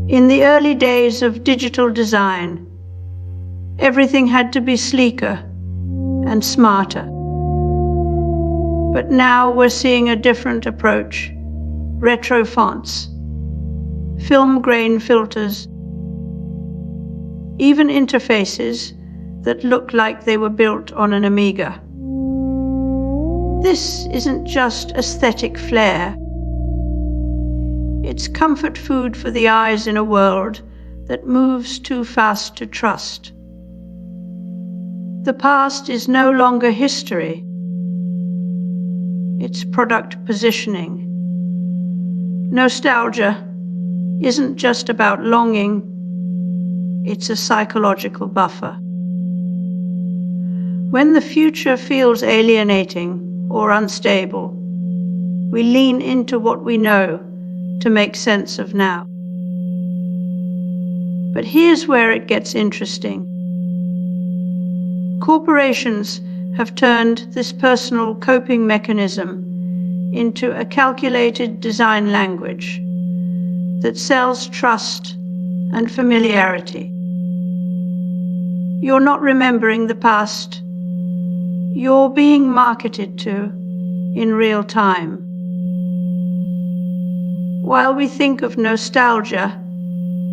In the early days of digital design, everything had to be sleeker and smarter. But now we're seeing a different approach. Retro fonts, film grain filters, even interfaces that look like they were built on an Amiga. This isn't just aesthetic flair. It's comfort food for the eyes in a world that moves too fast to trust. The past is no longer history. It's product positioning. Nostalgia isn't just about longing, it's a psychological buffer. When the future feels alienating or unstable, we lean into what we know to make sense of now. But here's where it gets interesting. Corporations have turned this personal coping mechanism into a calculated design language that sells trust and familiarity. You're not remembering the past. You're being marketed to in real time. While we think of nostalgia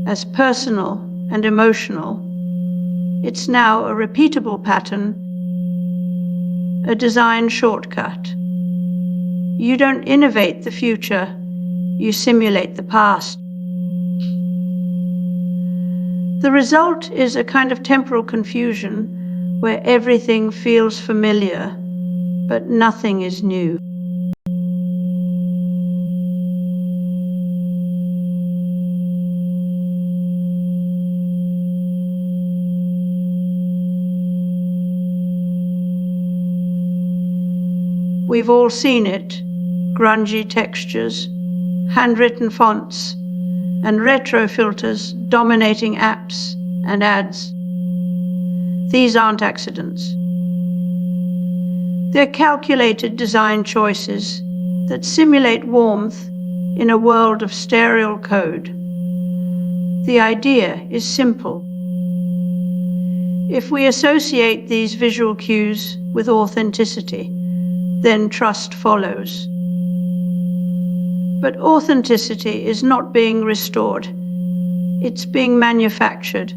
as personal and emotional, it's now a repeatable pattern, a design shortcut. You don't innovate the future, you simulate the past. The result is a kind of temporal confusion where everything feels familiar, but nothing is new. We've all seen it, grungy textures, handwritten fonts, and retro filters dominating apps and ads. These aren't accidents. They're calculated design choices that simulate warmth in a world of sterile code. The idea is simple. If we associate these visual cues with authenticity, then trust follows. But authenticity is not being restored. It's being manufactured.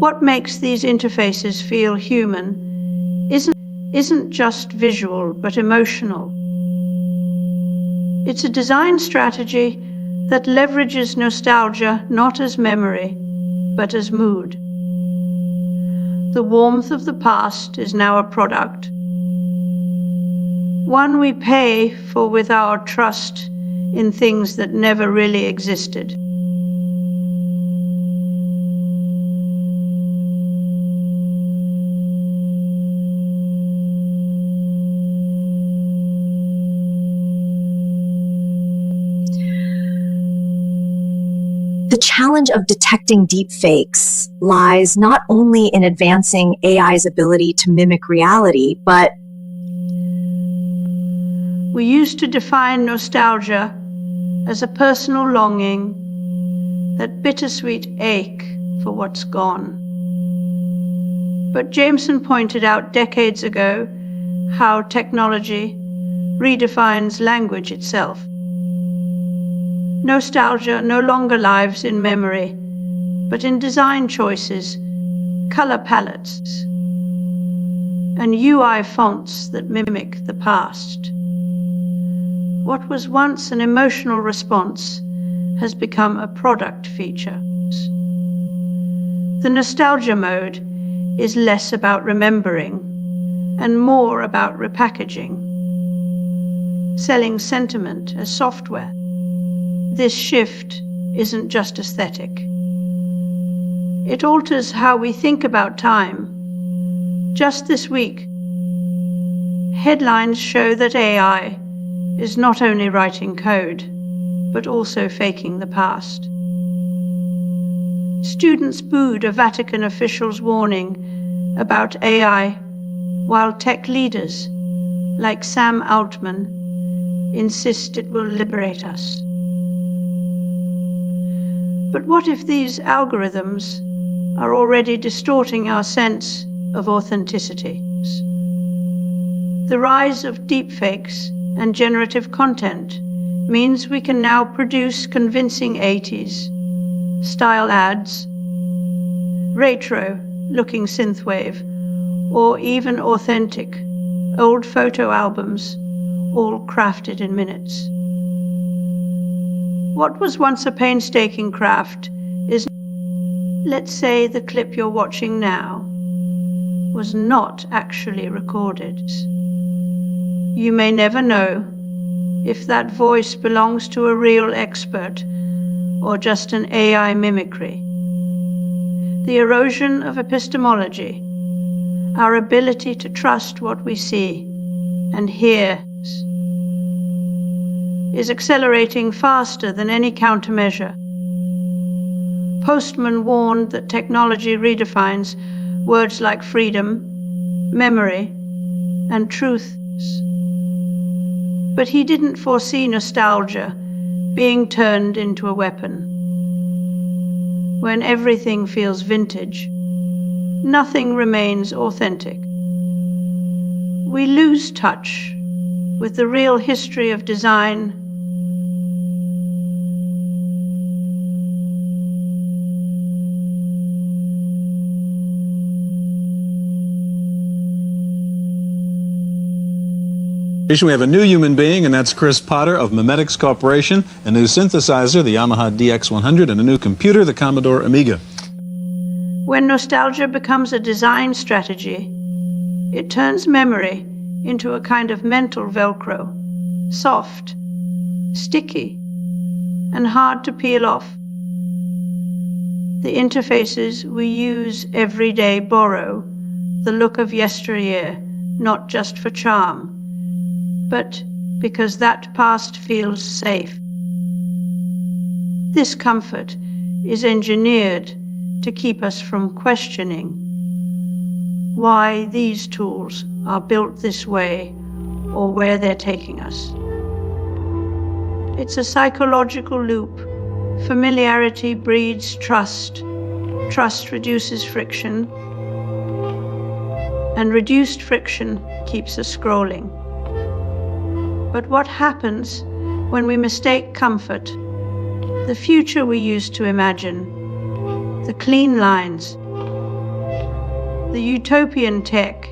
What makes these interfaces feel human isn't just visual, but emotional. It's a design strategy that leverages nostalgia not as memory, but as mood. The warmth of the past is now a product, one we pay for with our trust in things that never really existed. The challenge of detecting deepfakes lies not only in advancing AI's ability to mimic reality, but we used to define nostalgia as a personal longing, that bittersweet ache for what's gone. But Jameson pointed out decades ago how technology redefines language itself. Nostalgia no longer lives in memory, but in design choices, color palettes, and UI fonts that mimic the past. What was once an emotional response has become a product feature. The nostalgia mode is less about remembering and more about repackaging, selling sentiment as software. This shift isn't just aesthetic. It alters how we think about time. Just this week, headlines show that AI is not only writing code, but also faking the past. Students booed a Vatican official's warning about AI, while tech leaders, like Sam Altman, insist it will liberate us. But what if these algorithms are already distorting our sense of authenticity? The rise of deepfakes and generative content means we can now produce convincing 80s style ads, retro-looking synthwave, or even authentic old photo albums, all crafted in minutes. What was once a painstaking craft is, let's say the clip you're watching now was not actually recorded. You may never know if that voice belongs to a real expert or just an AI mimicry. The erosion of epistemology, our ability to trust what we see and hear, is accelerating faster than any countermeasure. Postman warned that technology redefines words like freedom, memory, and truth. But he didn't foresee nostalgia being turned into a weapon. When everything feels vintage, nothing remains authentic. We lose touch with the real history of design. We have a new human being, and that's Chris Potter of Memetics Corporation, a new synthesizer, the Yamaha DX100, and a new computer, the Commodore Amiga. When nostalgia becomes a design strategy, it turns memory into a kind of mental Velcro, soft, sticky, and hard to peel off. The interfaces we use every day borrow the look of yesteryear, not just for charm, but because that past feels safe. This comfort is engineered to keep us from questioning why these tools are built this way or where they're taking us. It's a psychological loop. Familiarity breeds trust. Trust reduces friction. And reduced friction keeps us scrolling. But what happens when we mistake comfort, the future we used to imagine, the clean lines, the utopian tech,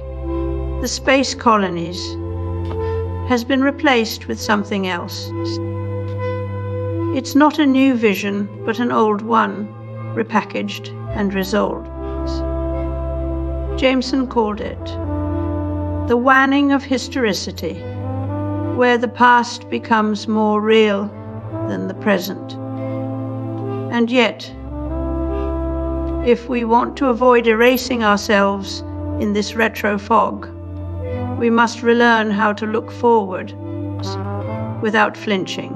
the space colonies, has been replaced with something else. It's not a new vision, but an old one, repackaged and resolved. Jameson called it the wanning of historicity, where the past becomes more real than the present. And yet, if we want to avoid erasing ourselves in this retro fog, we must relearn how to look forward without flinching.